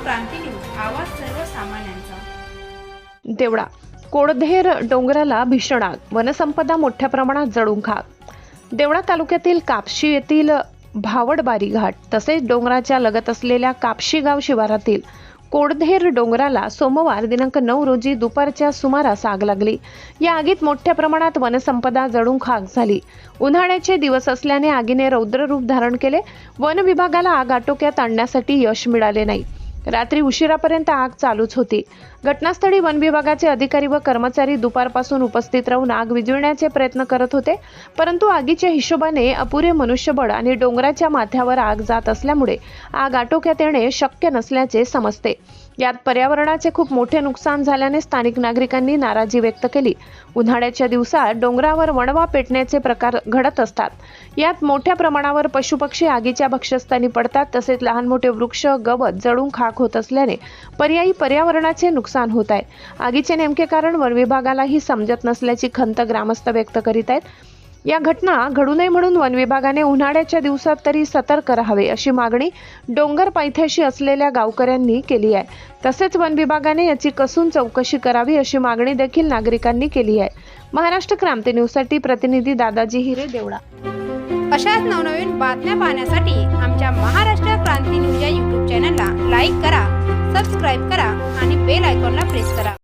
क्रांती news, आवाज सर्वसामान्यांचा। देवळा कोडधेर डोंगराला भीषण आग, वनसंपदा मोठ्या प्रमाणात जळून खाक। देवळा तालुक्यातील कापशी येथील भावडबारी घाट तसेच डोंगराच्या लगत असलेल्या कापशी गाव शिवारातील कोडधेर डोंगराला सोमवार दिनांक 9 रोजी दुपारच्या सुमारास आग लागली। या आगीत मोठ्या प्रमाणात वनसंपदा जळून खाक झाली। उन्हाळ्याचे दिवस असल्याने आगीने रौद्र रूप धारण केले। वन विभागाला आग आटोक्यात आणण्यासाठी यश मिळाले नाही। रात्री उशिरापर्यंत आग चालूच होती। घटनास्थळी वन विभागाचे अधिकारी व कर्मचारी दुपारपासून उपस्थित राहून आग विझविण्याचे प्रयत्न करत होते, परंतु आगीच्या हिशोबाने अपुरे मनुष्यबळ आणि डोंगराच्या माथ्यावर आग जात असल्यामुळे आग आटोक्यात येणे शक्य नसल्याचे समजते। यात पर्यावरणाचे खूप मोठे नुकसान झाल्याने स्थानिक नागरिकांनी नाराजी व्यक्त केली। उन्हाळ्याच्या दिवसात डोंगरावर वणवा पेटण्याचे प्रकार घडत असतात। यात मोठ्या प्रमाणावर पशुपक्षी आगीच्या भक्ष्यस्थानी पडतात, तसेच लहान मोठे वृक्ष गवत जळून खाक होत असल्याने पर्यायी पर्यावरणाचे नुकसान होत आहे। आगीचे नेमके कारण वन विभागालाही समजत नसल्याची खंत ग्रामस्थ व्यक्त करीत आहेत। या घटना घडू नये म्हणून वन विभागाने उन्हाळ्याच्या दिवसात तरी सतर्क राहावे अशी मागणी डोंगर पायथ्याशी असलेल्या गावकऱ्यांनी केली आहे। तसेच वन विभागाने याची कसून चौकशी करावी अशी मागणी देखील नागरिकांनी केली आहे। महाराष्ट्र क्रांती न्यूजसाठी प्रतिनिधी दादाजी हिरे, देवळा। अशाच नवनवीन बातम्या पाहण्यासाठी आमच्या महाराष्ट्र क्रांती न्यूज या YouTube चॅनलला लाईक करा, सबस्क्राईब करा आणि बेल आयकॉनला प्रेस करा।